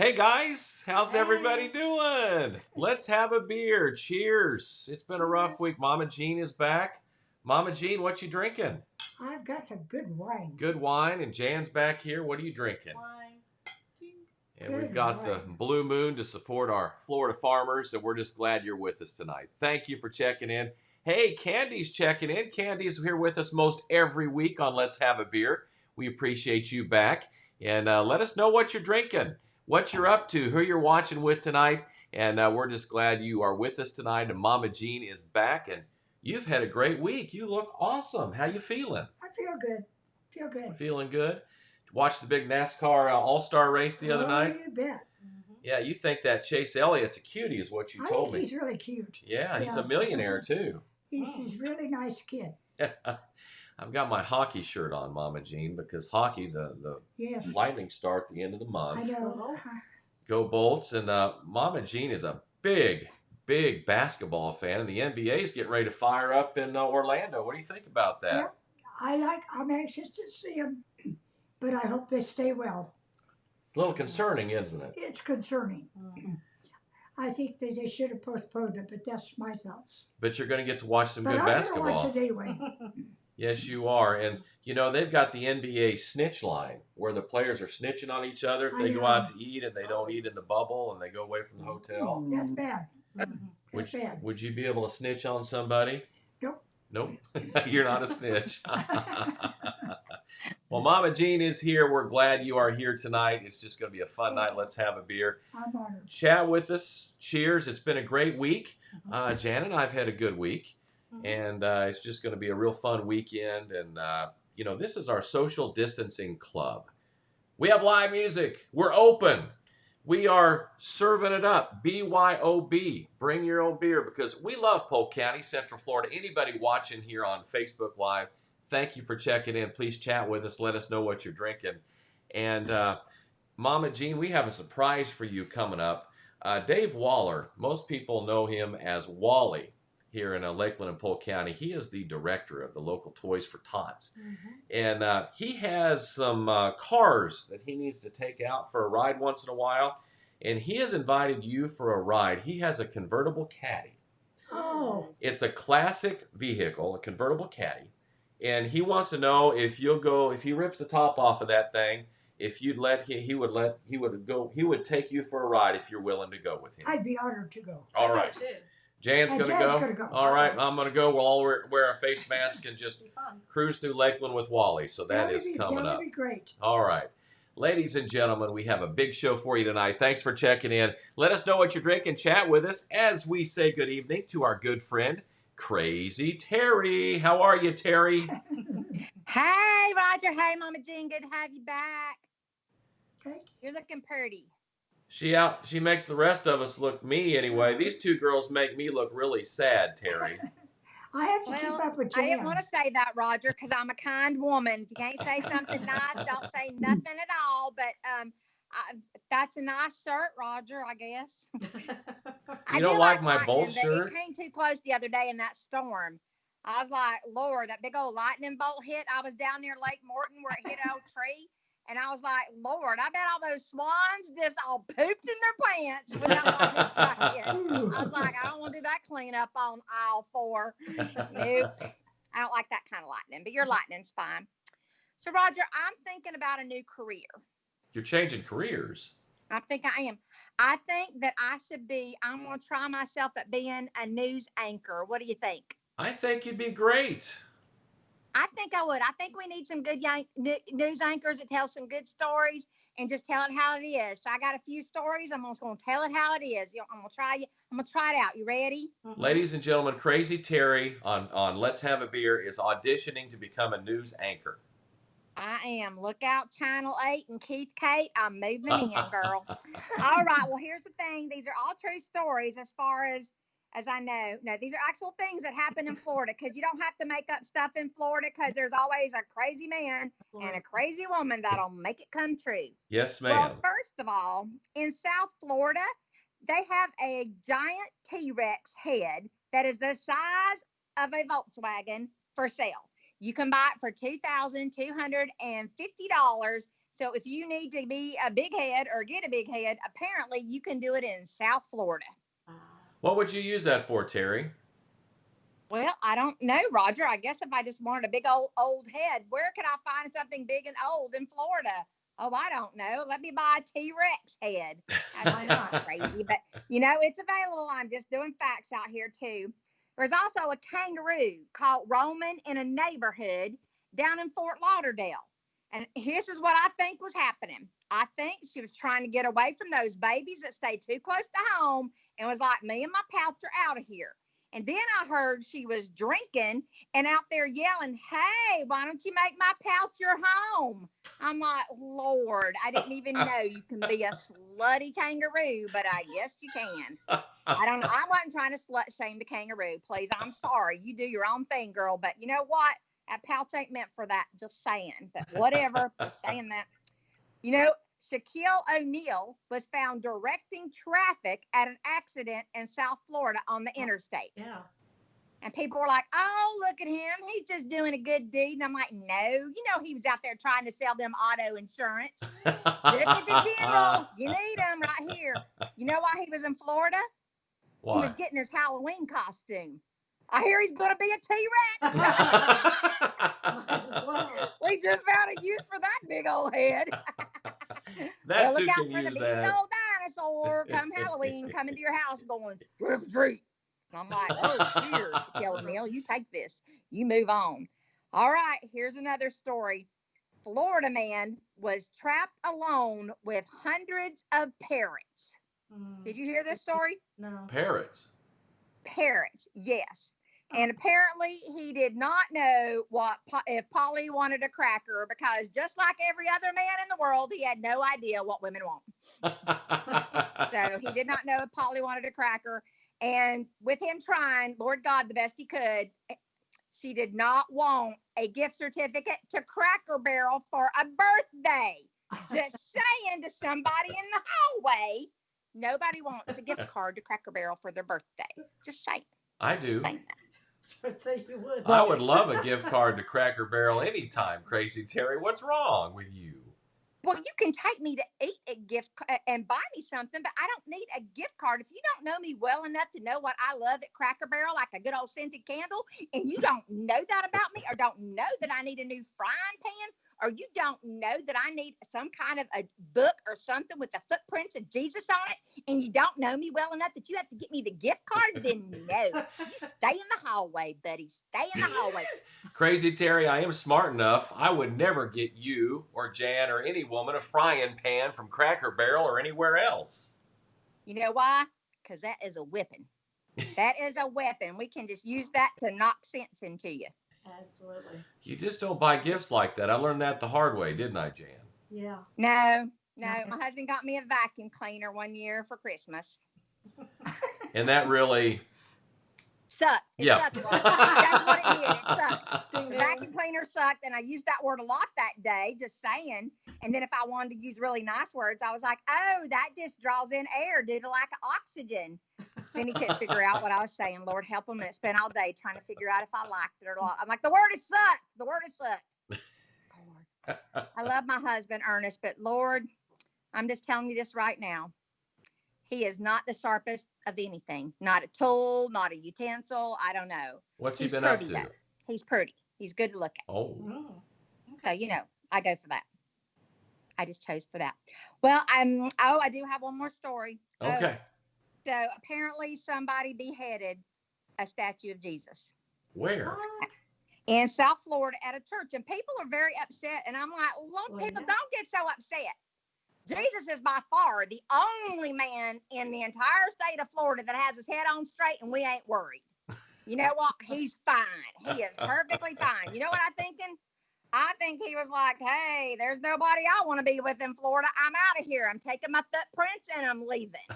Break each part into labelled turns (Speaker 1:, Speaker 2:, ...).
Speaker 1: Hey guys, how's everybody
Speaker 2: Hey,
Speaker 1: doing? Let's have a beer. Cheers. It's been a rough
Speaker 2: cheers.
Speaker 1: week. Mama Jean is back. Mama Jean, what you drinking?
Speaker 2: I've got some good wine.
Speaker 1: Good wine. And Jan's back here. What are you drinking?
Speaker 3: Wine.
Speaker 1: And we've
Speaker 2: Good
Speaker 1: got the
Speaker 2: wine.
Speaker 1: Blue Moon to support our Florida farmers, and we're just glad you're with us tonight. Thank you for checking in. Hey, Candy's checking in. Candy's here with us most every week on Let's Have a Beer. We appreciate you back. And let us know what you're drinking, what you're up to, who you're watching with tonight. And we're just glad you are with us tonight. And Mama Jean is back, and you've had a great week. You look awesome. How you feeling?
Speaker 2: I feel good. Feel good.
Speaker 1: Feeling good? Watched the big NASCAR All-Star race the other night?
Speaker 2: You bet.
Speaker 1: Yeah, you think that Chase Elliott's a cutie is what you
Speaker 2: I
Speaker 1: told
Speaker 2: think
Speaker 1: me.
Speaker 2: he's really cute.
Speaker 1: Yeah, he's a
Speaker 2: Yeah.
Speaker 1: millionaire too.
Speaker 2: He's a really nice kid.
Speaker 1: I've got my hockey shirt on, Mama Jean, because hockey, the
Speaker 2: Yes.
Speaker 1: Lightning start at the end of the
Speaker 2: I
Speaker 1: month.
Speaker 2: know.
Speaker 1: Go Bolts. And Mama Jean is a big basketball fan, and the NBA is getting ready to fire up in Orlando. What do you think about that?
Speaker 2: Yeah. I'm anxious to see him, but I hope they stay well.
Speaker 1: It's a little concerning, isn't it?
Speaker 2: It's concerning. I think that they should have postponed it, but that's my thoughts.
Speaker 1: But you're going to get to watch some
Speaker 2: But
Speaker 1: good
Speaker 2: I'm going to
Speaker 1: basketball.
Speaker 2: watch it anyway.
Speaker 1: Yes, you are. And, you know, they've got the NBA snitch line where the players are snitching on each other if
Speaker 2: I
Speaker 1: they go
Speaker 2: know.
Speaker 1: out to eat and they don't eat in the bubble and they go away from the hotel.
Speaker 2: That's bad. That's bad.
Speaker 1: Would you be able to snitch on somebody?
Speaker 2: Nope.
Speaker 1: Nope. You're not a snitch. Well, Mama Jean is here. We're glad you are here tonight. It's just going to be a fun night. Let's have a beer.
Speaker 2: I'm honored.
Speaker 1: Chat with us. Cheers. It's been a great week. Jan and I have had a good week. And it's just going to be a real fun weekend. And, you know, this is our social distancing club. We have live music. We're open. We are serving it up. BYOB. Bring your own beer, because we love Polk County, Central Florida. Anybody watching here on Facebook Live, thank you for checking in. Please chat with us. Let us know what you're drinking. And Mama Jean, we have a surprise for you coming up. Dave Waller, most people know him as Wally here in Lakeland and Polk County. He is the director of the local Toys for Tots. And he has some cars that he needs to take out for a ride once in a while. And he has invited you for a ride. He has a convertible caddy.
Speaker 2: Oh.
Speaker 1: It's a classic vehicle, a convertible caddy. And he wants to know if you'll go, if he rips the top off of that thing, if you'd let him, he would take you for a ride if you're willing to go with him.
Speaker 2: I'd be honored to go.
Speaker 1: All right. Jan's going to go?
Speaker 2: Gonna go.
Speaker 1: All right, I'm going to go. We'll all wear a face mask and just cruise through Lakeland with Wally. So that is coming up.
Speaker 2: That would be great.
Speaker 1: All right. Ladies and gentlemen, we have a big show for you tonight. Thanks for checking in. Let us know what you're drinking. Chat with us as we say good evening to our good friend, Crazy Terry. How are you, Terry?
Speaker 4: Hey, Roger. Hey, Mama Jean. Good to have you back.
Speaker 2: Thank you.
Speaker 4: You're looking pretty.
Speaker 1: She makes the rest of us look me anyway. These two girls make me look really sad, Terry.
Speaker 2: I have to keep up with
Speaker 4: I
Speaker 2: Jan.
Speaker 4: didn't want to say that, Roger, because I'm a kind woman. If you can't say something nice, don't say nothing at all. But that's a nice shirt, Roger, I guess.
Speaker 1: You don't like my
Speaker 4: lightning,
Speaker 1: bolt
Speaker 4: but
Speaker 1: shirt?
Speaker 4: It came too close the other day in that storm. I was like, Lord, that big old lightning bolt hit. I was down near Lake Morton where it hit an old tree. And I was like, Lord, I bet all those swans just all pooped in their pants when that lightning struck hit. I was like, I don't want to do that cleanup on aisle 4. Nope. I don't like that kind of lightning, but your lightning's fine. So, Roger, I'm thinking about a new career.
Speaker 1: You're changing careers.
Speaker 4: I think I am. I think that I'm going to try myself at being a news anchor. What do you think?
Speaker 1: I think you'd be great.
Speaker 4: I think I would. I think we need some good news anchors that tell some good stories and just tell it how it is. So I got a few stories. I'm just going to tell it how it is. I'm going to try it out. You ready?
Speaker 1: Ladies and gentlemen, Crazy Terry on Let's Have a Beer is auditioning to become a news anchor.
Speaker 4: I am. Look out, Channel 8 and Keith Kate. I'm moving in, girl. All right. Well, here's the thing. These are all true stories as far as I know. No, these are actual things that happen in Florida, because you don't have to make up stuff in Florida, because there's always a crazy man and a crazy woman that'll make it come true.
Speaker 1: Yes, ma'am.
Speaker 4: Well, first of all, in South Florida, they have a giant T-Rex head that is the size of a Volkswagen for sale. You can buy it for $2,250, So if you need to be a big head or get a big head, apparently you can do it in South Florida.
Speaker 1: What would you use that for, Terry?
Speaker 4: Well, I don't know, Roger. I guess if I just wanted a big old head, where could I find something big and old in Florida? Oh, I don't know. Let me buy a T-Rex head. That's just crazy. But, it's available. I'm just doing facts out here, too. There's also a kangaroo called roaming in a neighborhood down in Fort Lauderdale. And here's what I think was happening. I think she was trying to get away from those babies that stay too close to home and was like, me and my pouch are out of here. And then I heard she was drinking and out there yelling, hey, why don't you make my pouch your home? I'm like, Lord, I didn't even know you can be a slutty kangaroo, but I guess you can. I don't know. I wasn't trying to slut shame the kangaroo. Please, I'm sorry. You do your own thing, girl. But you know what? That pouch ain't meant for that. Just saying. But whatever. Just saying that. Shaquille O'Neal was found directing traffic at an accident in South Florida on the interstate.
Speaker 3: Yeah.
Speaker 4: And people were like, oh, look at him. He's just doing a good deed. And I'm like, no, he was out there trying to sell them auto insurance. Look at the general. You need him right here. You know why he was in Florida?
Speaker 1: Why?
Speaker 4: He was getting his Halloween costume. I hear he's going to be a T-Rex. We just found a use for that big old head.
Speaker 1: That's
Speaker 4: look
Speaker 1: who
Speaker 4: out
Speaker 1: can
Speaker 4: for the
Speaker 1: use
Speaker 4: big
Speaker 1: that.
Speaker 4: old dinosaur come Halloween coming to your house going, trick or treat. And I'm like, oh, here, Shaquille O'Neal, you take this. You move on. All right, here's another story. Florida man was trapped alone with hundreds of parrots. Did you hear this story?
Speaker 3: No.
Speaker 1: Parrots.
Speaker 4: Parrots, yes. And apparently he did not know if Polly wanted a cracker, because just like every other man in the world, he had no idea what women want. So he did not know if Polly wanted a cracker. And with him trying, Lord God, the best he could, she did not want a gift certificate to Cracker Barrel for a birthday. Just saying to somebody in the hallway, nobody wants a gift card to Cracker Barrel for their birthday. Just saying.
Speaker 1: I do.
Speaker 4: Just saying that.
Speaker 3: So I'd say you would.
Speaker 1: I would love a gift card to Cracker Barrel anytime, Crazy Terry. What's wrong with you?
Speaker 4: Well, you can take me to eat a gift and buy me something, but I don't need a gift card. If you don't know me well enough to know what I love at Cracker Barrel, like a good old scented candle, and you don't know that about me, or don't know that I need a new frying pan, or you don't know that I need some kind of a book or something with the footprints of Jesus on it, and you don't know me well enough that you have to get me the gift card, then no. You stay in the hallway, buddy. Stay in the hallway.
Speaker 1: Crazy Terry, I am smart enough. I would never get you or Jan or any woman a frying pan from Cracker Barrel or anywhere else.
Speaker 4: You know why? Because that is a weapon. That is a weapon. We can just use that to knock sense into you.
Speaker 3: Absolutely.
Speaker 1: You just don't buy gifts like that. I learned that the hard way, didn't I, Jan?
Speaker 3: Yeah.
Speaker 4: No.
Speaker 3: Nice.
Speaker 4: My husband got me a vacuum cleaner one year for Christmas.
Speaker 1: And that really...
Speaker 4: Sucked. It sucked. That's what it did. It sucked.
Speaker 3: Ding,
Speaker 4: The
Speaker 3: ding.
Speaker 4: vacuum cleaner sucked, and I used that word a lot that day, just saying. And then if I wanted to use really nice words, I was like, oh, that just draws in air due to lack of oxygen. Then he couldn't figure out what I was saying. Lord help him, and spent all day trying to figure out if I liked it or not. I'm like, the word is sucked. The word is sucked. Lord. I love my husband, Ernest, but Lord, I'm just telling you this right now. He is not the sharpest of anything. Not a tool, not a utensil. I don't know.
Speaker 1: What's he
Speaker 4: He's
Speaker 1: been
Speaker 4: pretty,
Speaker 1: up to?
Speaker 4: though. He's pretty. He's good to look at.
Speaker 1: Oh.
Speaker 3: Oh.
Speaker 4: So, I go for that. I just chose for that. Well, I do have one more story.
Speaker 1: Okay.
Speaker 4: So apparently somebody beheaded a statue of Jesus
Speaker 1: Where?
Speaker 3: What?
Speaker 4: in South Florida at a church. And people are very upset. And I'm like,
Speaker 3: Well,
Speaker 4: people,
Speaker 3: yeah.
Speaker 4: don't get so upset. Jesus is by far the only man in the entire state of Florida that has his head on straight, and we ain't worried. You know what? He's fine. He is perfectly fine. You know what I'm thinking? I think he was like, hey, there's nobody I want to be with in Florida. I'm out of here. I'm taking my footprints and I'm leaving.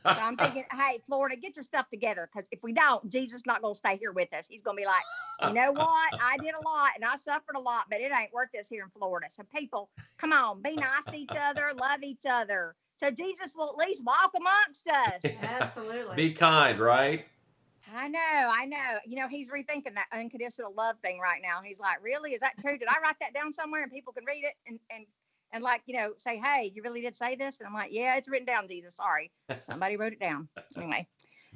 Speaker 4: So I'm thinking, hey, Florida, get your stuff together, because if we don't, Jesus not going to stay here with us. He's going to be like, you know what? I did a lot and I suffered a lot, but it ain't worth this here in Florida. So people, come on, be nice to each other, love each other. So Jesus will at least walk amongst us.
Speaker 3: Absolutely.
Speaker 1: Be kind, right?
Speaker 4: I know. He's rethinking that unconditional love thing right now. He's like, really? Is that true? Did I write that down somewhere and people can read it and and like, say, hey, you really did say this? And I'm like, yeah, it's written down, Jesus. Sorry. Somebody wrote it down. Anyway.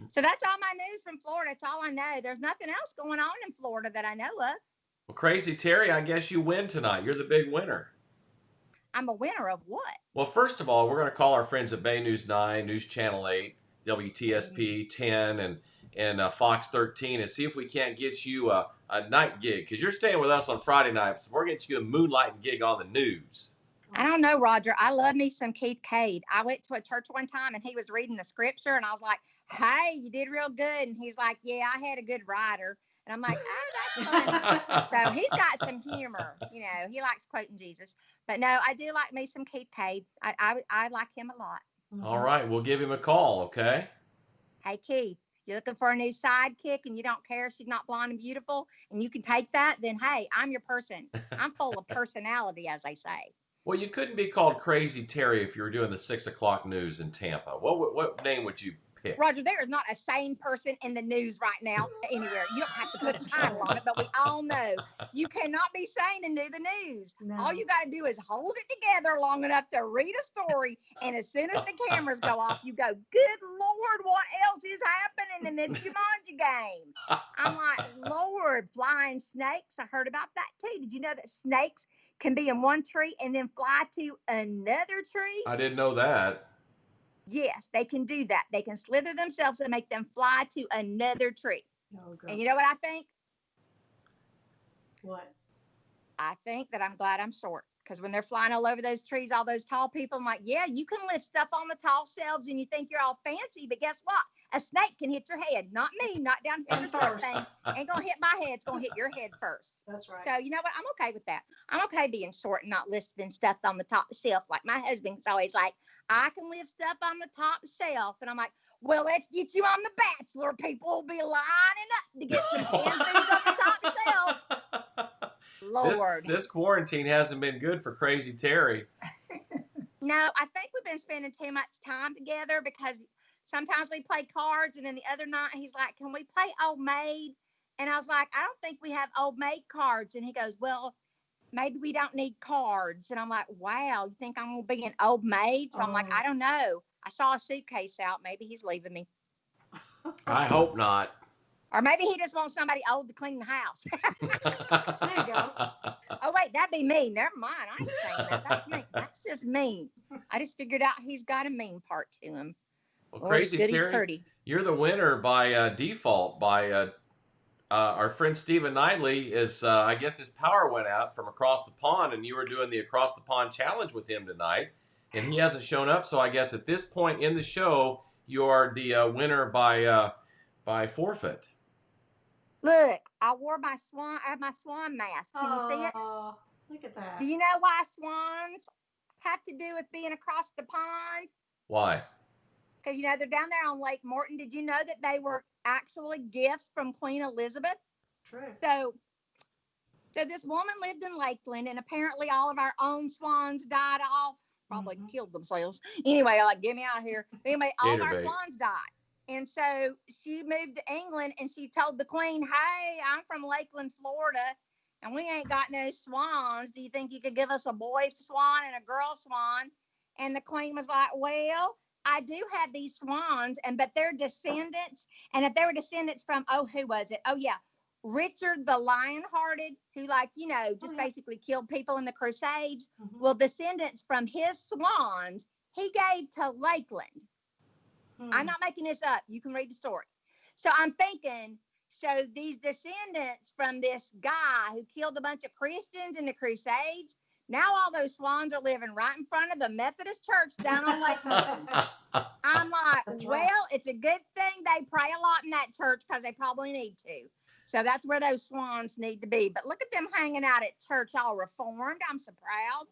Speaker 4: So that's all my news from Florida. It's all I know. There's nothing else going on in Florida that I know of.
Speaker 1: Well, Crazy Terry, I guess you win tonight. You're the big winner.
Speaker 4: I'm a winner of what?
Speaker 1: Well, first of all, we're going to call our friends at Bay News 9, News Channel 8, WTSP 10, and Fox 13 and see if we can't get you a night gig. Because you're staying with us on Friday night, so we're going to get you a moonlighting gig on the news.
Speaker 4: I don't know, Roger. I love me some Keith Cade. I went to a church one time and he was reading the scripture and I was like, hey, you did real good. And he's like, yeah, I had a good writer. And I'm like, oh, that's funny. So he's got some humor. He likes quoting Jesus. But no, I do like me some Keith Cade. I like him a lot.
Speaker 1: All right, we'll give him a call, okay?
Speaker 4: Hey, Keith, you're looking for a new sidekick and you don't care if she's not blonde and beautiful and you can take that, then hey, I'm your person. I'm full of personality, as they say.
Speaker 1: Well, you couldn't be called Crazy Terry if you were doing the 6 o'clock news in Tampa. What name would you pick?
Speaker 4: Roger, there is not a sane person in the news right now anywhere. You don't have to put a title on it, but we all know you cannot be sane and do the news.
Speaker 2: No.
Speaker 4: All you got to do is hold it together long enough to read a story, and as soon as the cameras go off, you go, good Lord, what else is happening in this Jumanji game? I'm like, Lord, flying snakes. I heard about that too. Did you know that snakes can be in one tree and then fly to another tree?
Speaker 1: I didn't know that.
Speaker 4: Yes, they can do that. They can slither themselves and make them fly to another tree.
Speaker 2: Oh, God.
Speaker 4: And you know what I think?
Speaker 2: What?
Speaker 4: I think that I'm glad I'm short. Because when they're flying all over those trees, all those tall people, I'm like, yeah, you can lift stuff on the tall shelves and you think you're all fancy. But guess what? A snake can hit your head. Not me, not down here in the short
Speaker 2: First.
Speaker 4: thing. Ain't going to hit my head. It's going to hit your head first.
Speaker 2: That's right.
Speaker 4: So you know what? I'm okay with that. I'm okay being short and not lifting stuff on the top shelf. Like my husband's always like, I can lift stuff on the top shelf. And I'm like, well, let's get you on The Bachelor. People will be lining up to get some canned foods on the top shelf. Lord.
Speaker 1: This quarantine hasn't been good for Crazy Terry.
Speaker 4: No, I think we've been spending too much time together because sometimes we play cards. And then the other night he's like, can we play Old Maid? And I was like, I don't think we have Old Maid cards. And he goes, well, maybe we don't need cards. And I'm like, wow, you think I'm going to be an old maid? So I'm like, I don't know. I saw a suitcase out. Maybe he's leaving me.
Speaker 1: I hope not.
Speaker 4: Or maybe he just wants somebody old to clean the house.
Speaker 2: There you go.
Speaker 4: Oh, wait, that'd be me. Never mind. I ain't saying that. That's me. That's just mean. I just figured out he's got a mean part to him.
Speaker 1: Well,
Speaker 4: Lord,
Speaker 1: Crazy
Speaker 4: goody
Speaker 1: Terry,
Speaker 4: pretty.
Speaker 1: you're the winner by default. By our friend Stephen Knightley is, I guess his power went out from across the pond, and you were doing the Across the Pond challenge with him tonight, and he hasn't shown up. So I guess at this point in the show, you are the winner by forfeit.
Speaker 4: Look, I wore my swan. I have my swan mask. Can you see it?
Speaker 2: Oh, look at that.
Speaker 4: Do you know why swans have to do with being across the pond?
Speaker 1: Why?
Speaker 4: Because, they're down there on Lake Morton. Did you know that they were actually gifts from Queen Elizabeth?
Speaker 2: True.
Speaker 4: So this woman lived in Lakeland, and apparently all of our own swans died off, probably killed themselves. Anyway, like, get me out of here. Anyway, all of our swans died. And so she moved to England, and she told the Queen, hey, I'm from Lakeland, Florida, and we ain't got no swans. Do you think you could give us a boy swan and a girl swan? And the Queen was like, well, I do have these swans, but they're descendants. And if they were descendants from, who was it? Oh, yeah. Richard the Lionhearted, who just basically killed people in the Crusades. Well, descendants from his swans, he gave to Lakeland. I'm not making this up. You can read the story. So I'm thinking, so these descendants from this guy who killed a bunch of Christians in the Crusades, now all those swans are living right in front of the Methodist church down on Lake Morton. I'm like, it's a good thing they pray a lot in that church because they probably need to. So that's where those swans need to be. But look at them hanging out at church all reformed. I'm so proud.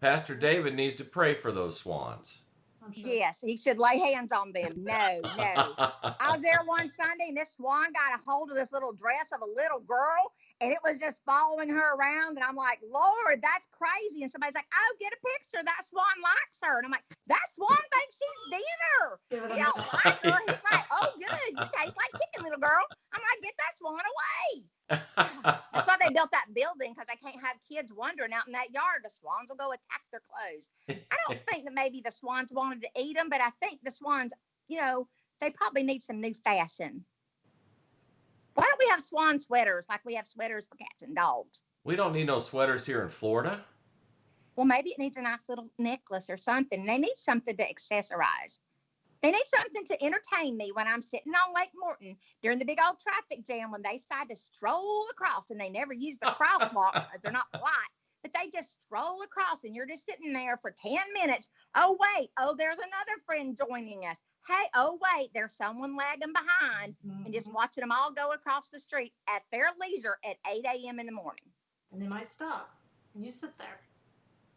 Speaker 1: Pastor David needs to pray for those swans.
Speaker 2: I'm sure.
Speaker 4: Yes, he should lay hands on them. No. I was there one Sunday, and this swan got a hold of this little dress of a little girl, and it was just following her around. And I'm like, Lord, that's crazy. And somebody's like, oh, get a picture. That swan likes her. And I'm like, that swan thinks she's dinner. He don't like her. He's like, oh, good. You taste like chicken, little girl. I'm like, get that swan away. That's why they built that building, because they can't have kids wandering out in that yard, the swans will go attack their clothes. I don't think that maybe the swans wanted to eat them, but I think the swans, they probably need some new fashion. Why don't we have swan sweaters like we have sweaters for cats and dogs?
Speaker 1: We don't need no sweaters here in Florida.
Speaker 4: Well, maybe it needs a nice little necklace or something. They need something to accessorize. They need something to entertain me when I'm sitting on Lake Morton during the big old traffic jam when they decide to stroll across, and they never use the crosswalk because they're not polite, but they just stroll across and you're just sitting there for 10 minutes. Oh, wait. Oh, there's another friend joining us. Hey, oh, wait, there's someone lagging behind, and just watching them all go across the street at their leisure at 8 a.m. in the morning.
Speaker 3: And they might stop. And you sit there.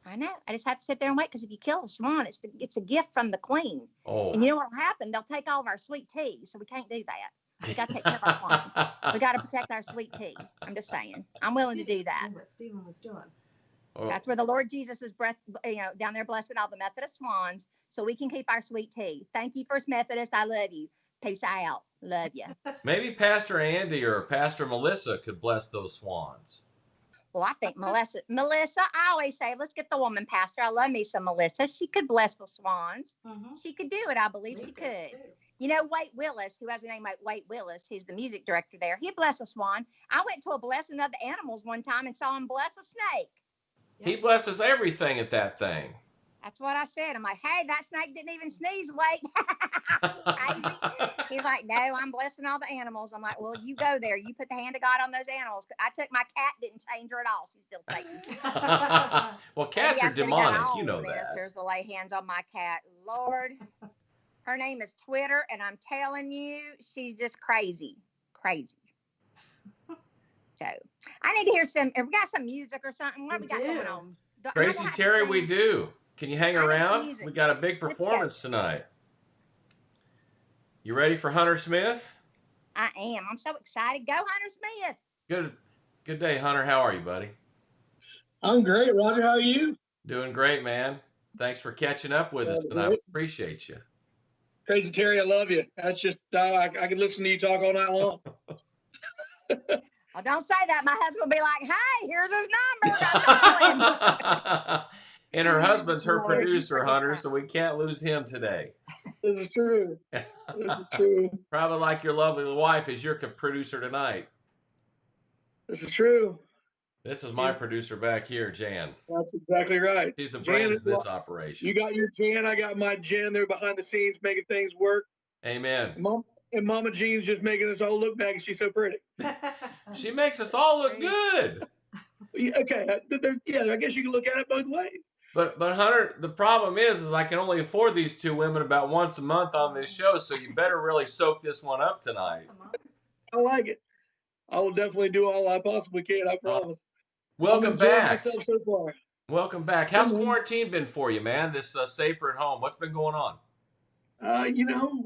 Speaker 4: I know. I just have to sit there and wait because if you kill a swan, it's a gift from the queen.
Speaker 1: Oh.
Speaker 4: And you know what will happen? They'll take all of our sweet tea, so we can't do that. We got to take care of our swan. We got to protect our sweet tea. I'm just saying. I'm willing to do that.
Speaker 3: What Stephen was doing.
Speaker 1: Oh.
Speaker 4: That's where the Lord Jesus was down there blessing all the Methodist swans, so we can keep our sweet tea. Thank you, First Methodist. I love you. Peace out. Love you.
Speaker 1: Maybe Pastor Andy or Pastor Melissa could bless those swans.
Speaker 4: Well, I think Melissa, I always say, let's get the woman pastor. I love me some Melissa. She could bless the swans.
Speaker 3: Mm-hmm.
Speaker 4: She could do it. I believe she could. You know, Wade Willis, who has a name like Wade Willis, he's the music director there. He blessed a swan. I went to a blessing of the animals one time and saw him bless a snake.
Speaker 1: He blesses everything at that thing.
Speaker 4: That's what I said. I'm like, hey, that snake didn't even sneeze, Wade. Crazy. He's like, no, I'm blessing all the animals. I'm like, well, you go there. You put the hand of God on those animals. I took my cat, didn't change her at all. She's still taking.
Speaker 1: Well, cats are demonic. You know that.
Speaker 4: Ministers to lay hands on my cat. Lord, her name is Twitter, and I'm telling you, she's just crazy. Crazy. So I need to hear some. If we got some music or something, what we got going on?
Speaker 1: Crazy Terry, we do. Can you hang around? We got a big
Speaker 4: Let's
Speaker 1: performance tonight. You ready for Hunter Smith?
Speaker 4: I am. I'm so excited. Go, Hunter Smith.
Speaker 1: Good day, Hunter. How are you, buddy?
Speaker 5: I'm great, Roger. How are you?
Speaker 1: Doing great, man. Thanks for catching up with us tonight. Appreciate you.
Speaker 5: Crazy Terry, I love you. That's just, I could listen to you talk all night long.
Speaker 4: Well, don't say that. My husband will be like, hey, here's his number. Call him.
Speaker 1: And her husband's her
Speaker 4: Lord,
Speaker 1: producer, Hunter, so we can't lose him today.
Speaker 5: This is true. This is true.
Speaker 1: Probably like your lovely wife is your producer tonight.
Speaker 5: This is true.
Speaker 1: This is my producer back here, Jan.
Speaker 5: That's exactly right.
Speaker 1: She's the
Speaker 5: Jan
Speaker 1: brains
Speaker 5: is
Speaker 1: of this operation.
Speaker 5: You got your Jan, I got my Jan. They're behind the scenes making things work.
Speaker 1: Amen.
Speaker 5: And Mama Jean's just making us all look back, and she's so pretty.
Speaker 1: She makes us all look good.
Speaker 5: Yeah, okay, I guess you can look at it both ways.
Speaker 1: But Hunter, the problem is I can only afford these two women about once a month on this show, so you better really soak this one up tonight.
Speaker 5: I like it. I will definitely do all I possibly can. I promise.
Speaker 1: Welcome back.
Speaker 5: Myself so far.
Speaker 1: Welcome back. How's quarantine been for you, man? This safer at home. What's been going on?
Speaker 5: A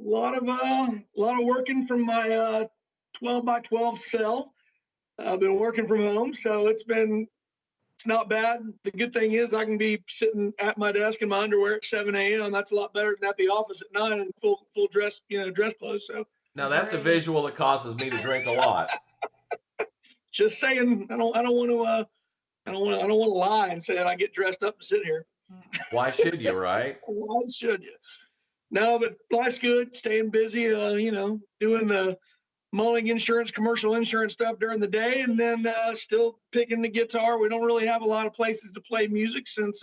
Speaker 5: lot of working from my 12 by 12 cell. I've been working from home, so it's not bad. The good thing is I can be sitting at my desk in my underwear at 7 a.m. That's a lot better than at the office at 9 in full dress, dress clothes. So
Speaker 1: now that's a visual that causes me to drink a lot.
Speaker 5: Just saying, I don't want to lie and say that I get dressed up to sit here.
Speaker 1: Why should you, right?
Speaker 5: Why should you? No, but life's good. Staying busy, doing the mulling insurance, commercial insurance stuff during the day, and then still picking the guitar. We don't really have a lot of places to play music since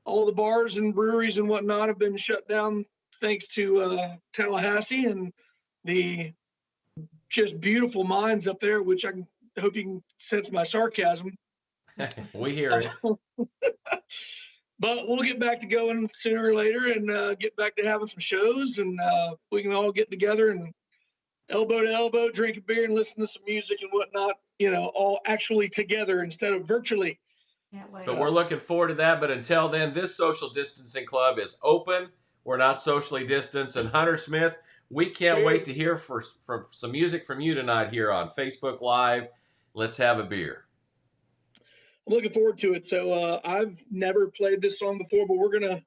Speaker 5: all the bars and breweries and whatnot have been shut down thanks to Tallahassee and the just beautiful mines up there, which I hope you can sense my sarcasm.
Speaker 1: We hear it.
Speaker 5: But we'll get back to going sooner or later and get back to having some shows, and we can all get together and elbow to elbow, drink a beer and listen to some music and whatnot, all actually together instead of virtually.
Speaker 3: Can't wait.
Speaker 1: So we're looking forward to that. But until then, this social distancing club is open. We're not socially distanced. And Hunter Smith, we can't wait to hear from some music from you tonight here on Facebook Live. Let's have a beer.
Speaker 5: I'm looking forward to it. So I've never played this song before, but we're gonna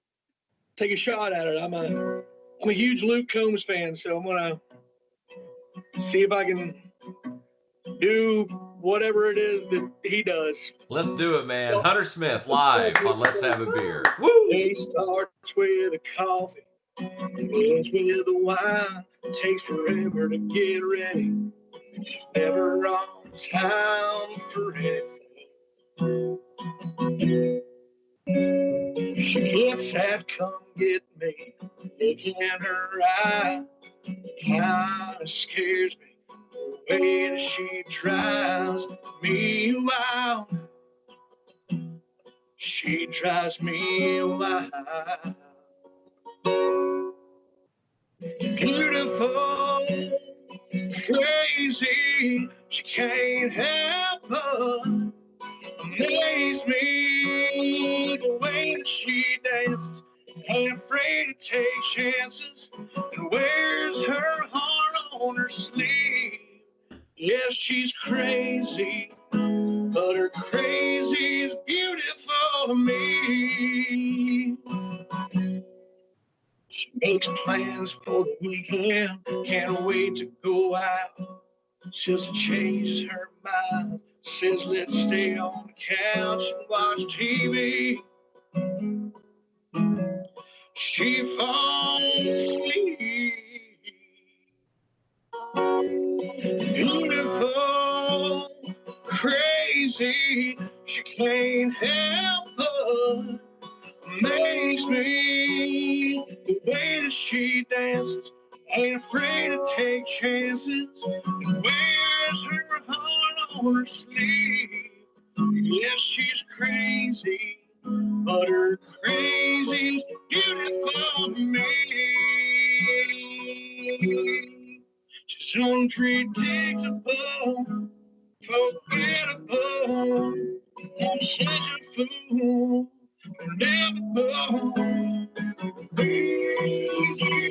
Speaker 5: take a shot at it. I'm a huge Luke Combs fan, so I'm gonna see if I can do whatever it is that he does.
Speaker 1: Let's do it, man. Hunter Smith live on Let's Have a Beer. Woo!
Speaker 5: Day starts with a coffee, ends with a wine. Takes forever to get ready. She's never on time for anything. She gets that come get me look in her eye. Kinda scares me the way that she drives me wild. She drives me wild. Beautiful, crazy, she can't help but amaze me. The way that she dances, ain't afraid to take chances, and wears her heart on her sleeve. Yes, she's crazy, but her crazy is beautiful to me. She makes plans for the weekend, can't wait to go out. Just changes her mind, says let's stay on the couch and watch TV. She falls asleep. Beautiful, crazy, she can't help but amaze me. The way that she dances, ain't afraid to take chances, and wears her heart on her sleeve. Yes, she's crazy, but her crazy's beautiful to me. She's unpredictable, forgettable. I'm such a fool, never crazy,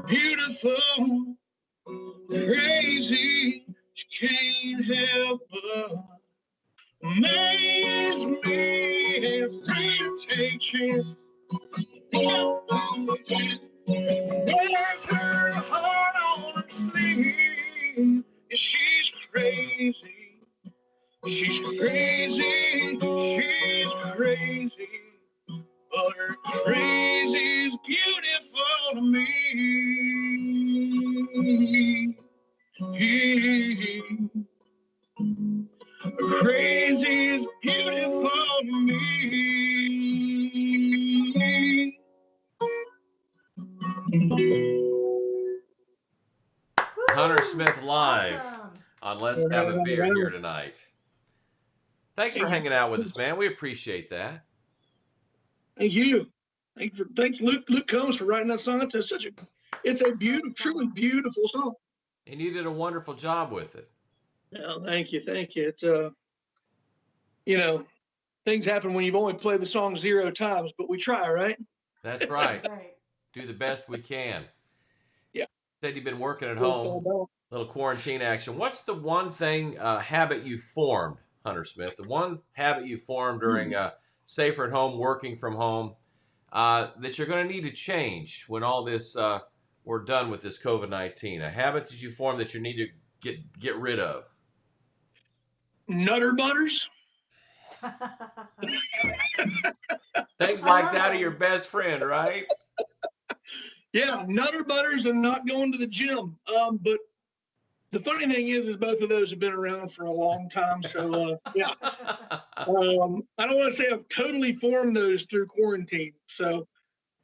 Speaker 5: beautiful, crazy. She can't help but amaze me. Afraid to take chances. Wears her heart on her sleeve. Yeah, she's crazy. She's crazy. She's crazy. But her crazy's beautiful to me. Her crazy's beautiful to me.
Speaker 1: Hunter Smith live
Speaker 3: Awesome.
Speaker 1: on Let's Have a Beer here tonight. Thanks for hanging out with us, man. We appreciate that.
Speaker 5: Thank you. Thanks, Luke Combs, for writing that song. It's a beautiful, truly beautiful song.
Speaker 1: And you did a wonderful job with it.
Speaker 5: Oh, thank you. It's things happen when you've only played the song 0 times, but we try, right?
Speaker 1: That's right.
Speaker 3: Right.
Speaker 1: Do the best we can.
Speaker 5: Yeah.
Speaker 1: Said you've been working at
Speaker 5: That's all
Speaker 1: home,
Speaker 5: about.
Speaker 1: little quarantine action. What's the one thing, habit you formed, Hunter Smith? The one habit you formed during safer at home, working from home, that you're going to need to change when all this we're done with this COVID-19? A habit that you formed that you need to get rid of?
Speaker 5: Nutter butters.
Speaker 1: Things like that are your best friend, right?
Speaker 5: Yeah, nutter butters and not going to the gym. But the funny thing is both of those have been around for a long time. So yeah, I don't want to say I've totally formed those through quarantine. So,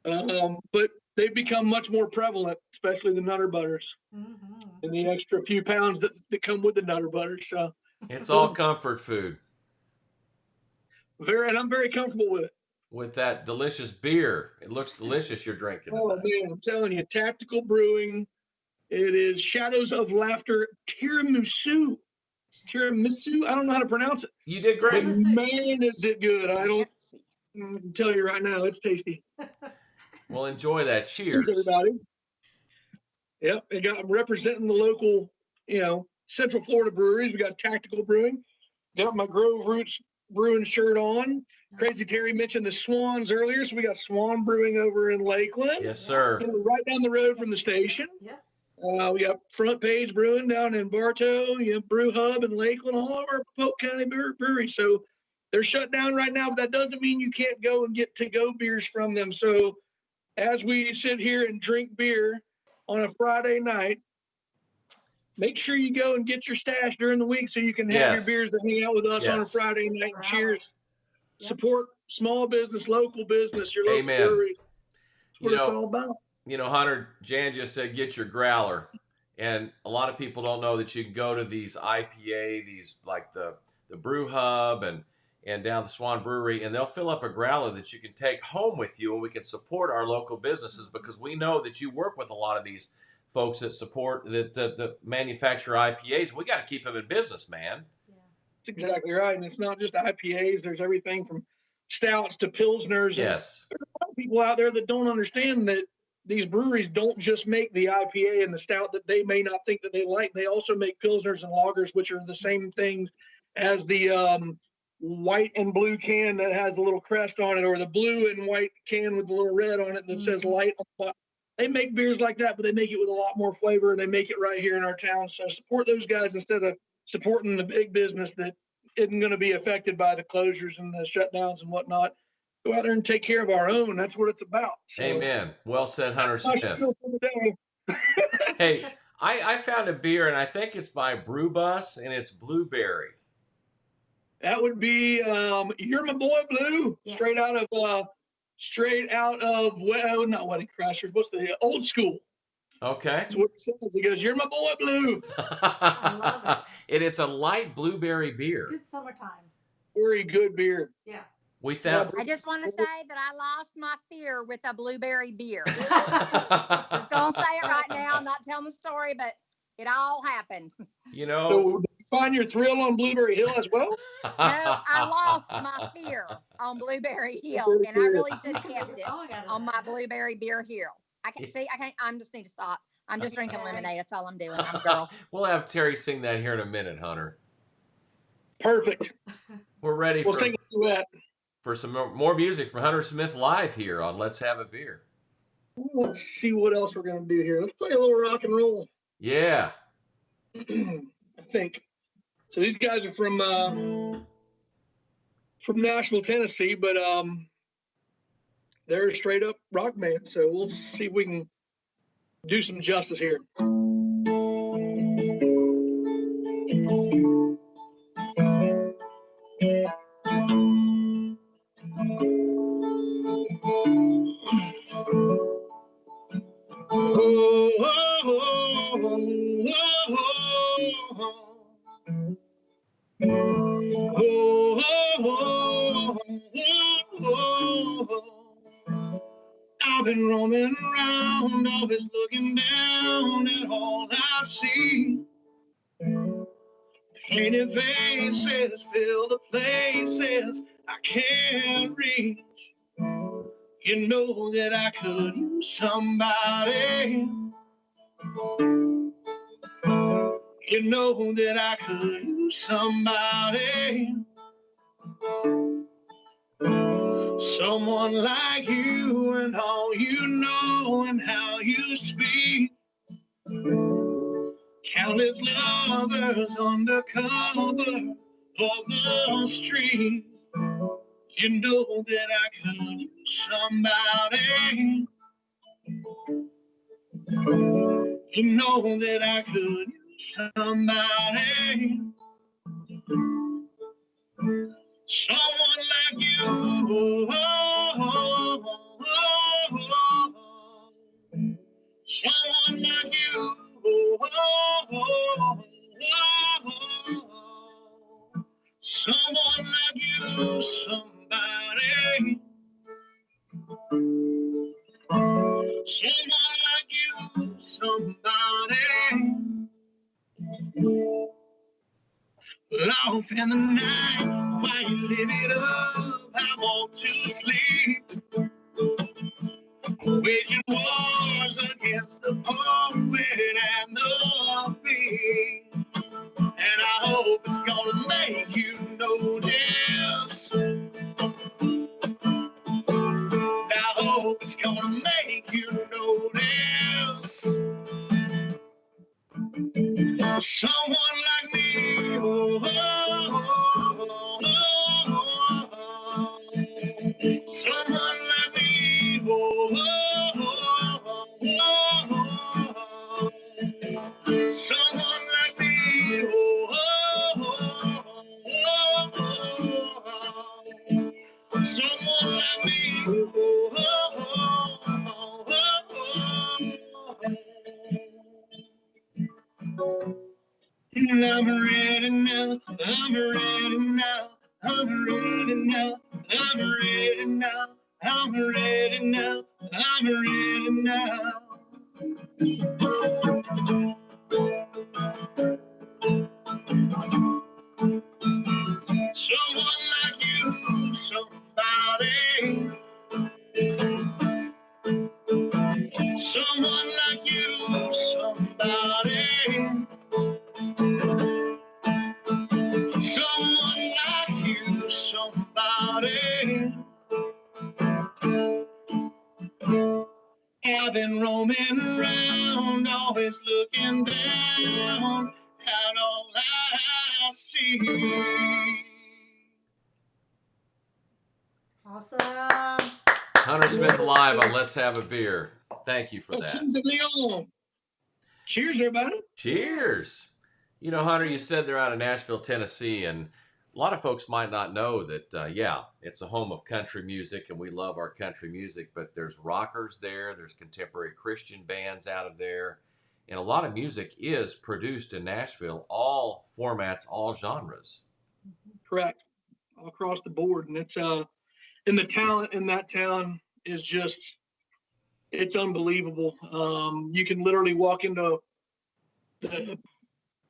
Speaker 5: but they've become much more prevalent, especially the nutter butters and the extra few pounds that come with the nutter butters. So
Speaker 1: It's all comfort food.
Speaker 5: and I'm very comfortable with it.
Speaker 1: With that delicious beer. It looks delicious you're drinking
Speaker 5: Oh
Speaker 1: tonight.
Speaker 5: man, I'm telling you, Tactical Brewing. It is Shadows of Laughter Tiramisu. I don't know how to pronounce it.
Speaker 1: You did
Speaker 5: But
Speaker 1: great.
Speaker 5: man, is it good. I can tell you right now, it's tasty.
Speaker 1: Well, enjoy that. Cheers.
Speaker 5: Cheers, everybody. Yep, I'm representing the local, Central Florida breweries. We got Tactical Brewing. Got my Grove Roots Brewing shirt on. Crazy Terry mentioned the Swans earlier, so we got Swan Brewing over in Lakeland.
Speaker 1: Yes, sir.
Speaker 5: Right down the road from the station.
Speaker 3: Yeah.
Speaker 5: We got Front Page Brewing down in Bartow, Brew Hub in Lakeland, all of our Polk County breweries. So they're shut down right now, but that doesn't mean you can't go and get to-go beers from them. So as we sit here and drink beer on a Friday night, make sure you go and get your stash during the week so you can have your
Speaker 1: Yes.
Speaker 5: beers to hang out with us on a
Speaker 1: Yes.
Speaker 5: Friday night.
Speaker 3: Bravo.
Speaker 5: Cheers.
Speaker 3: Yep.
Speaker 5: Support small business, local business, your local
Speaker 1: Amen.
Speaker 5: breweries. That's what
Speaker 1: You
Speaker 5: it's
Speaker 1: know,
Speaker 5: all about.
Speaker 1: Hunter, Jan just said get your growler. And a lot of people don't know that you can go to these IPA, these like the Brew Hub and down the Swan Brewery, and they'll fill up a growler that you can take home with you, and we can support our local businesses because we know that you work with a lot of these folks that support that manufacture IPAs. We got to keep them in business, man.
Speaker 3: Yeah.
Speaker 5: That's exactly right. And it's not just IPAs. There's everything from stouts to pilsners.
Speaker 1: Yes.
Speaker 5: And there's a lot of people out there that don't understand that these breweries don't just make the IPA and the stout that they may not think that they like. They also make pilsners and lagers, which are the same things as the white and blue can that has a little crest on it, or the blue and white can with the little red on it that says light on the bottom. They make beers like that, but they make it with a lot more flavor, and they make it right here in our town. So support those guys instead of supporting the big business that isn't going to be affected by the closures and the shutdowns and whatnot. Go out there and take care of our own. That's what it's about. So,
Speaker 1: Amen. Well said, Hunter
Speaker 5: that's my
Speaker 1: Smith.
Speaker 5: spiel for the day.
Speaker 1: Hey, I found a beer, and I think it's by Brew Bus, and it's blueberry.
Speaker 5: That would be You're My Boy Blue,
Speaker 3: Yeah.
Speaker 5: straight out of well, not Wedding Crashers. What's the Old School?
Speaker 1: Okay.
Speaker 5: That's what it says. It goes, You're My Boy Blue.
Speaker 3: I love
Speaker 1: And it's a light blueberry beer.
Speaker 3: Good summertime.
Speaker 5: Very good beer.
Speaker 3: Yeah.
Speaker 1: We found.
Speaker 4: I just want to say that I lost my fear with a blueberry beer. Just gonna say it right now. I'm not telling the story, but it all happened.
Speaker 1: You know.
Speaker 5: So did you find your thrill on Blueberry Hill as well?
Speaker 4: No, I lost my fear on Blueberry Hill, and I really should have kept
Speaker 3: Good
Speaker 4: it
Speaker 3: song out of
Speaker 4: on my
Speaker 3: that.
Speaker 4: Blueberry Beer Hill. I can't see. I can't. I just need to stop. I'm just drinking
Speaker 3: Okay.
Speaker 4: lemonade. That's all I'm doing. I'm a girl.
Speaker 1: We'll have Terry sing that here in a minute, Hunter.
Speaker 5: Perfect.
Speaker 1: We're ready
Speaker 5: We'll
Speaker 1: for
Speaker 5: sing a duet.
Speaker 1: some more music from Hunter Smith live here on Let's Have a Beer.
Speaker 5: Let's see what else we're gonna do here. Let's play a little rock and roll.
Speaker 1: Yeah.
Speaker 5: I think. So these guys are from Nashville, Tennessee, but they're a straight up rock band. So we'll see if we can do some justice here. I've been roaming around, always looking down at all I see. Painted faces fill the places I can't reach. You know that I could use somebody. You know that I could use somebody. Someone like you and all you know and how you speak. Countless lovers under cover of the street. You know that I could use somebody. You know that I could use somebody. Someone like you. Someone like you. Someone like you, somebody. Someone like you, somebody. Off in the night, while you live it up, I want to sleep. Waging wars against the poet and the beat. And I hope it's gonna make you notice. I hope it's gonna make you notice. Someone like me. Oh, oh, oh, oh, oh. Someone like me. Oh, oh, oh, oh, oh. Someone like me. Oh, oh, oh, oh. Someone like me. Oh, oh, oh, oh. And I'm ready now, I'm ready now, I'm ready now, I'm ready now, I'm ready now, I'm ready now. Someone like you, somebody. Someone like you, somebody. Someone like you, somebody. I've been roaming around, always looking down at all I see.
Speaker 3: Awesome.
Speaker 1: Hunter Smith live on Let's Have a Beer. Thank you for that.
Speaker 5: Kings of Leon. Cheers, everybody.
Speaker 1: Cheers. You know, Hunter, you said they're out of Nashville, Tennessee, and a lot of folks might not know that, yeah, it's a home of country music, and we love our country music, but there's rockers there, there's contemporary Christian bands out of there, and a lot of music is produced in Nashville, all formats, all genres.
Speaker 5: Correct. All across the board. And it's and the talent in that town is just, it's unbelievable. You can literally walk into the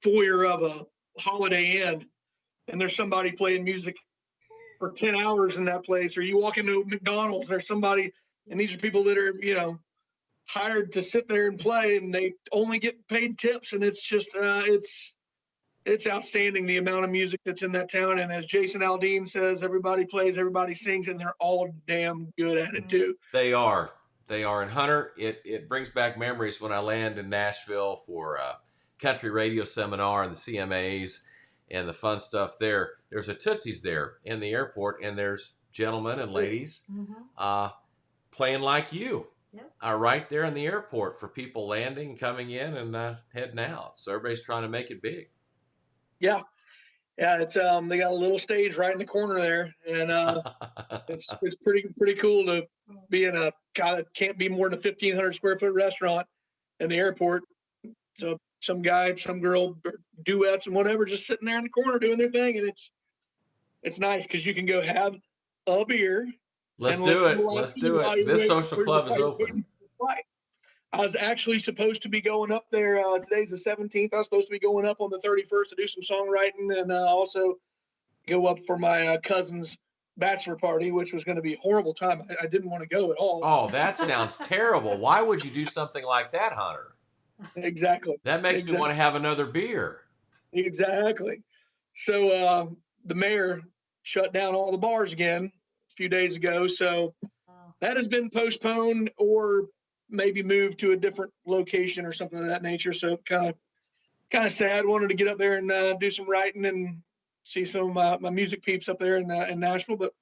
Speaker 5: foyer of a Holiday Inn and there's somebody playing music for 10 hours in that place, or you walk into McDonald's, there's somebody, and these are people that are, you know, hired to sit there and play, and they only get paid tips. And it's just it's outstanding, the amount of music that's in that town. And as Jason Aldean says, everybody plays, everybody sings, and they're all damn good at it too.
Speaker 1: They are. And Hunter, it brings back memories when I land in Nashville for a country radio seminar and the CMAs and the fun stuff there. There's a Tootsie's there in the airport, and there's gentlemen and ladies playing like you.
Speaker 3: Yep.
Speaker 1: Right there in the airport for people landing, coming in, and heading out. So everybody's trying to make it big.
Speaker 5: Yeah, it's they got a little stage right in the corner there, and it's pretty cool to be in a kind of can't be more than a 1,500 square foot restaurant in the airport. So some guy, some girl, duets and whatever, just sitting there in the corner doing their thing, and it's nice because you can go have a beer.
Speaker 1: Let's do it. This social club is open.
Speaker 5: I was actually supposed to be going up there. Today's the 17th. I was supposed to be going up on the 31st to do some songwriting and also go up for my cousin's bachelor party, which was going to be a horrible time. I didn't want to go at all.
Speaker 1: Oh, that sounds terrible. Why would you do something like that, Hunter?
Speaker 5: Exactly.
Speaker 1: That makes me want to have another beer.
Speaker 5: Exactly. So the mayor shut down all the bars again a few days ago. So that has been postponed or maybe moved to a different location or something of that nature. So kind of sad. Wanted to get up there and do some writing and see some of my music peeps up there in Nashville, but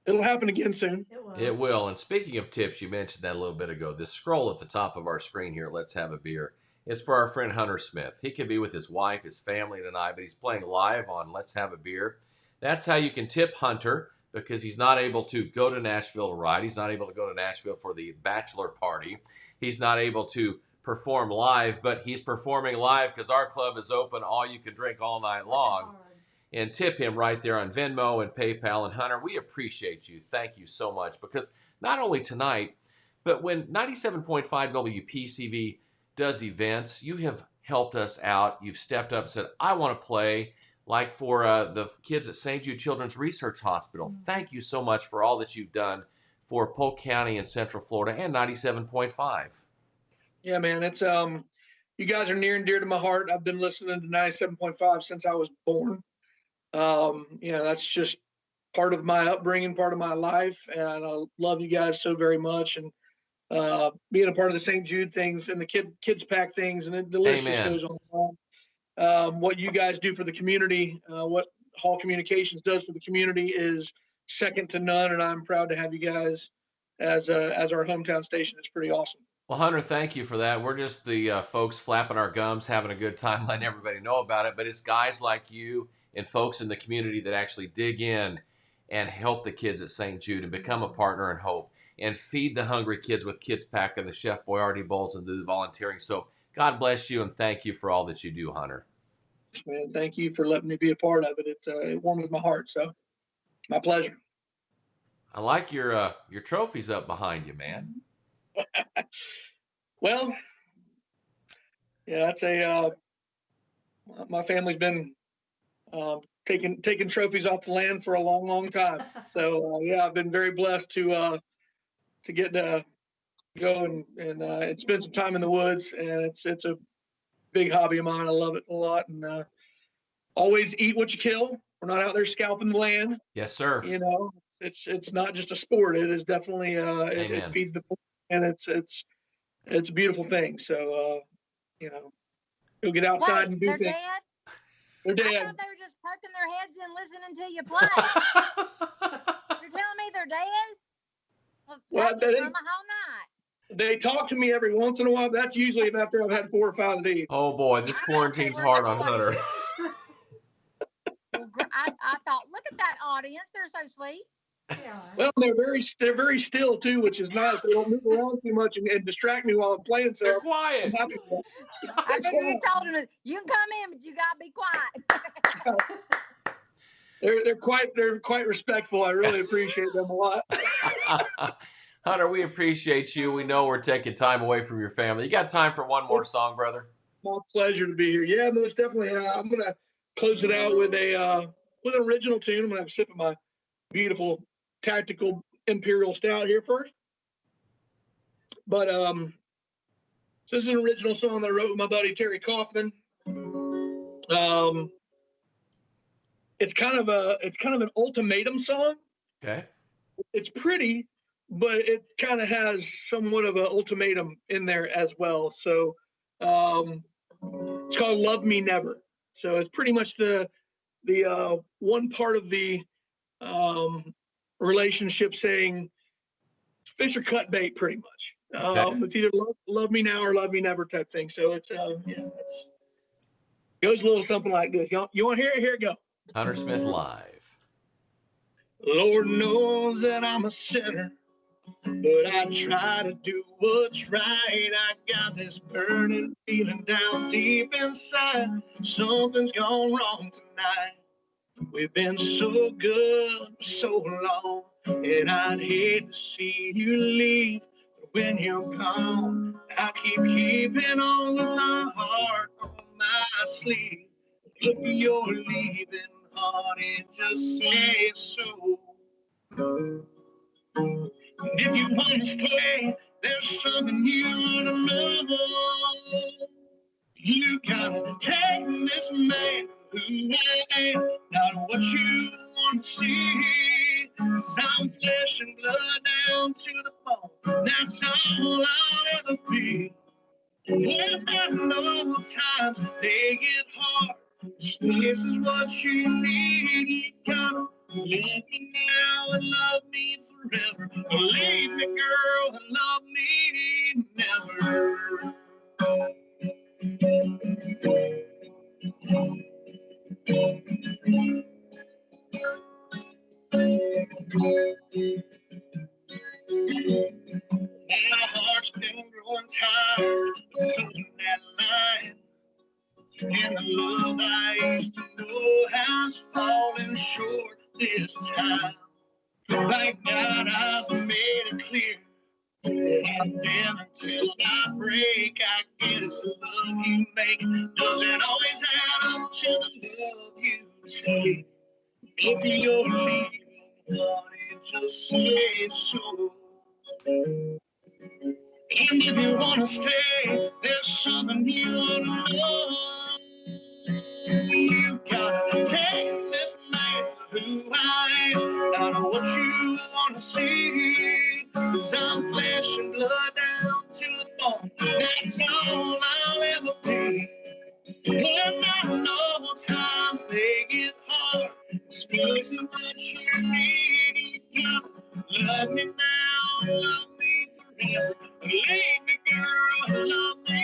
Speaker 5: it'll happen again soon.
Speaker 1: It will. And speaking of tips, you mentioned that a little bit ago. This scroll at the top of our screen here, Let's Have a Beer, is for our friend Hunter Smith. He could be with his wife, his family tonight, but he's playing live on Let's Have a Beer. That's how you can tip Hunter, because he's not able to go to Nashville to write. He's not able to go to Nashville for the bachelor party. He's not able to perform live, but he's performing live because our club is open all you can drink all night long. And tip him right there on Venmo and PayPal. And Hunter, we appreciate you. Thank you so much, because not only tonight, but when 97.5 WPCV does events, you have helped us out. You've stepped up and said, I want to play, like for the kids at St. Jude Children's Research Hospital. Thank you so much for all that you've done for Polk County and Central Florida and 97.5.
Speaker 5: Yeah, man, it's you guys are near and dear to my heart. I've been listening to 97.5 since I was born. That's just part of my upbringing, part of my life, and I love you guys so very much. And being a part of the St. Jude things and the kids pack things, and the list just goes on. what you guys do for the community, what Hall Communications does for the community is second to none, and I'm proud to have you guys as our hometown station. It's pretty awesome.
Speaker 1: Well, Hunter, thank you for that. We're just the folks flapping our gums, having a good time, letting everybody know about it. But it's guys like you and folks in the community that actually dig in and help the kids at St. Jude and become a partner in hope and feed the hungry kids with Kids Pack and the Chef Boyardee Bowls and do the volunteering. So God bless you and thank you for all that you do, Hunter.
Speaker 5: Man, thank you for letting me be a part of it. It warms my heart. So my pleasure.
Speaker 1: I like your trophies up behind you, man.
Speaker 5: Well, yeah, that's my family's been taking trophies off the land for a long, long time. So yeah, I've been very blessed to get to go and spend some time in the woods, and it's a big hobby of mine. I love it a lot, and always eat what you kill. We're not out there scalping the land.
Speaker 1: Yes, sir.
Speaker 5: You know, it's not just a sport. It is definitely it feeds the and it's a beautiful thing. So you know, go get outside and do
Speaker 4: they're
Speaker 5: things.
Speaker 4: dead?
Speaker 5: They're
Speaker 4: I
Speaker 5: dead.
Speaker 4: thought they were just poking their heads in listening to you play. You're telling me they're dead? Well, that just ruined my whole night.
Speaker 5: They talk to me every once in a while. But that's usually after I've had 4 or 5 of these.
Speaker 1: Oh boy, this quarantine's hard on Hunter.
Speaker 4: Well, I thought, look at that audience. They're so sweet.
Speaker 2: Yeah.
Speaker 5: Well, they're very still too, which is nice. They don't move around too much and distract me while I'm playing. So
Speaker 1: They're quiet.
Speaker 5: I'm happy with that.
Speaker 4: I figure you told them you can come in, but you gotta be quiet.
Speaker 5: They're quite respectful. I really appreciate them a lot.
Speaker 1: Hunter, we appreciate you. We know we're taking time away from your family. You got time for one more song, brother?
Speaker 5: My pleasure to be here. Yeah, most definitely. I'm gonna close it out with an original tune. I'm gonna have a sip of my beautiful tactical imperial stout here first. But so this is an original song that I wrote with my buddy Terry Kaufman. It's kind of an ultimatum song.
Speaker 1: Okay.
Speaker 5: It's pretty, but it kind of has somewhat of an ultimatum in there as well. So it's called "Love Me Never." So it's pretty much the one part of the relationship saying fish are cut bait, pretty much. It's either love me now or love me never type thing. So it's goes a little something like this. You want to hear it? Here it go.
Speaker 1: Hunter Smith live.
Speaker 5: Lord knows that I'm a sinner, but I try to do what's right. I got this burning feeling down deep inside. Something's gone wrong tonight. We've been so good for so long, and I'd hate to see you leave. But when you're gone, I keeping on with my heart on my sleeve. If you're leaving, honey, just say so. And if you want to stay, there's something you ought to know. You gotta take this man who I am, not what you want to see. 'Cause I'm flesh and blood down to the bone. That's all I'll ever be. And I know times they get hard. This is what you need. You gotta love me now and love me forever. Believe me, girl, and love me never. My heart's been growing tired of singing that line. And the love I used to know has fallen short this time. Thank God I've made it clear that I've been until I break. I guess the love you make doesn't always add up to the love you take. If you're leaving, honey, just say so. And if you wanna stay, there's something you ought to know. You gotta take this man who I am, not what you wanna see. 'Cause I'm flesh and blood down to the bone. That's all I'll ever be. And I and love me forever. Leave me, girl, and love me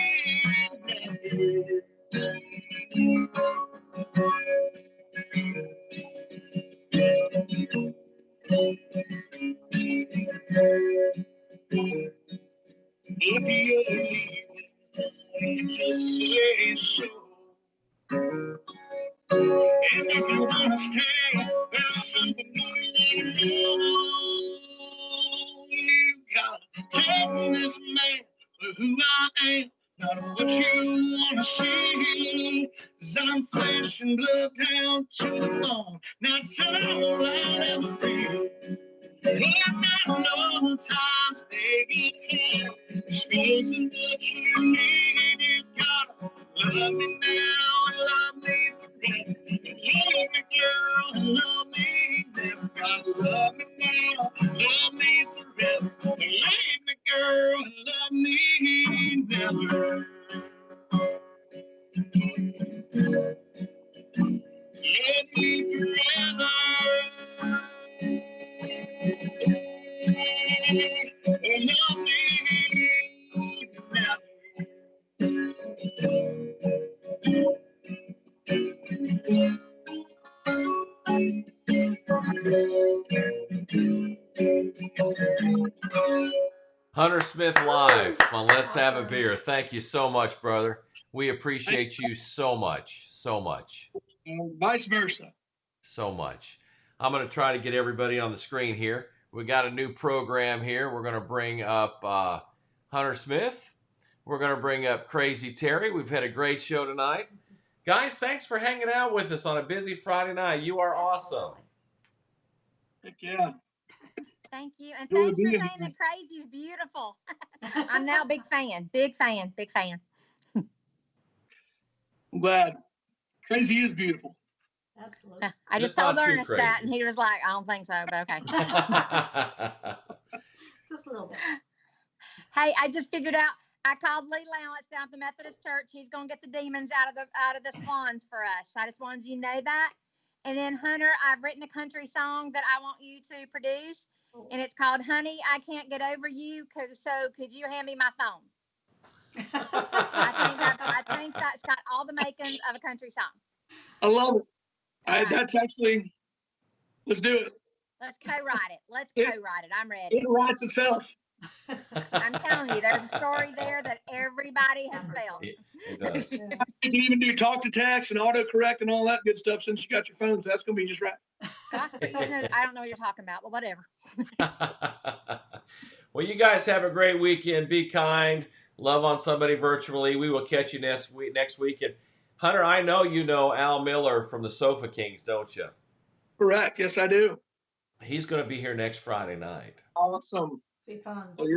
Speaker 5: if you're leaving, just say so. And if you wanna stay, there's something more you know. You gotta take this man for who I am, not what you wanna see. 'Cause I'm flesh and blood down to the bone. That's all I'll ever be. And I know times they get hard. This isn't what you need. You gotta love me now and love me forever. Love me, girl, and love me never. Gotta love me now, love me forever. Leave me, girl, and love me never. Love me forever. Love me
Speaker 1: Hunter Smith live on Let's Have a Beer. Thank you so much, brother. We appreciate you so much, so much,
Speaker 5: and vice versa.
Speaker 1: so much. I'm going to try to get everybody on the screen here. We got a new program here. We're going to bring up Hunter Smith. We're going to bring up Crazy Terry. We've had a great show tonight. Guys, thanks for hanging out with us on a busy Friday night. You are awesome.
Speaker 5: Heck yeah.
Speaker 4: Thank you. And
Speaker 5: You're
Speaker 4: thanks for
Speaker 5: being-
Speaker 4: saying that Crazy's beautiful. I'm now a big fan. Big fan. Big fan.
Speaker 5: I'm glad. Crazy is beautiful.
Speaker 3: Absolutely.
Speaker 4: I
Speaker 1: Just
Speaker 4: just told
Speaker 1: not too
Speaker 4: Ernest that,
Speaker 1: crazy.
Speaker 4: and he was like, I don't think so, but okay.
Speaker 3: Just a little bit.
Speaker 4: Hey, I just figured out. I called Lee Lowitz down at the Methodist Church. He's gonna get the demons out of the swans for us. I just wanted you to know that. And then Hunter, I've written a country song that I want you to produce, and it's called "Honey, I Can't Get Over You." So could you hand me my phone? I think that's got all the makings of a country song.
Speaker 5: I love it.
Speaker 4: All right.
Speaker 5: That's actually, let's do it.
Speaker 4: Let's co-write it. Let's co-write it. I'm ready.
Speaker 5: It writes itself.
Speaker 4: I'm telling you, there's a story there that everybody has felt.
Speaker 1: It does.
Speaker 3: Yeah.
Speaker 5: You can even do talk to text and autocorrect and all that good stuff since you got your phone. So that's going to be just right.
Speaker 4: Gosh, but I don't know what you're talking about, but whatever.
Speaker 1: Well, you guys have a great weekend. Be kind. Love on somebody virtually. We will catch you next week. And Hunter, I know you know Al Miller from the Sofa Kings, don't you?
Speaker 5: Correct. Yes, I do.
Speaker 1: He's going to be here next Friday night.
Speaker 5: Awesome.
Speaker 3: Be fun.
Speaker 5: Well,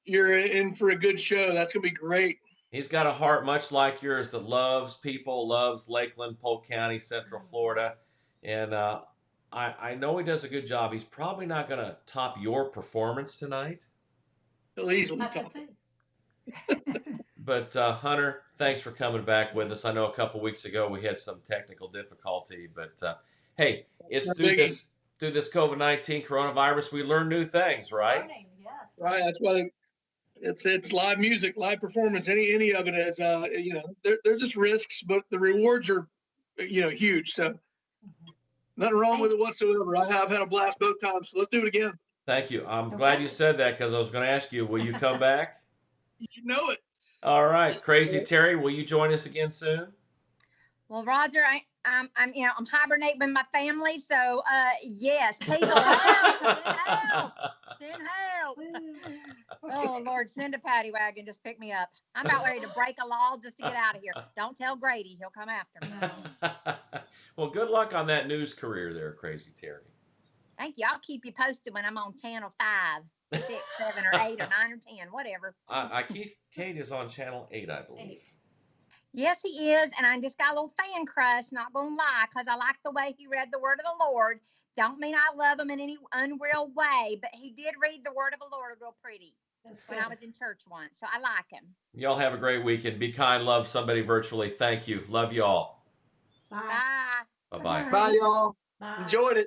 Speaker 5: you're in for a good show. That's going to be great.
Speaker 1: He's got a heart much like yours that loves people, loves Lakeland, Polk County, Central Florida. And I know he does a good job. He's probably not going to top your performance tonight.
Speaker 5: He'll easily
Speaker 3: Have to
Speaker 5: top it.
Speaker 3: see.
Speaker 1: But Hunter, thanks for coming back with us. I know a couple weeks ago we had some technical difficulty, but hey, it's
Speaker 5: Not
Speaker 1: through
Speaker 5: biggie.
Speaker 1: this COVID-19 coronavirus, we learn new things, right?
Speaker 3: Learning, yes.
Speaker 5: Right. That's why it's live music, live performance. Any of it is, they're just risks, but the rewards are, huge. So nothing wrong with it whatsoever. I've had a blast both times. So let's do it again.
Speaker 1: Thank you. I'm glad you said that because I was going to ask you, will you come back?
Speaker 5: You know it.
Speaker 1: All right. Crazy Terry, will you join us again soon?
Speaker 4: Well, Roger, I'm hibernating with my family, so yes, people help, send help. Oh Lord, send a paddy wagon, just pick me up. I'm about ready to break a law just to get out of here. Don't tell Grady, he'll come after me.
Speaker 1: Well, good luck on that news career there, Crazy Terry.
Speaker 4: Thank you. I'll keep you posted when I'm on channel 5, 6, 7, or 8, or 9, or 10, whatever.
Speaker 1: Keith Kate is on channel 8, I believe.
Speaker 4: Yes, he is, and I just got a little fan crush, not gonna lie, because I like the way he read the word of the Lord. Don't mean I love him in any unreal way, but he did read the word of the Lord real pretty
Speaker 3: That's
Speaker 4: when
Speaker 3: good.
Speaker 4: I was in church once, so I like him.
Speaker 1: Y'all have a great weekend. Be kind. Love somebody virtually. Thank you. Love you all.
Speaker 3: Bye.
Speaker 4: Bye.
Speaker 1: Bye-bye.
Speaker 5: Bye, y'all.
Speaker 3: Bye.
Speaker 5: Enjoyed it.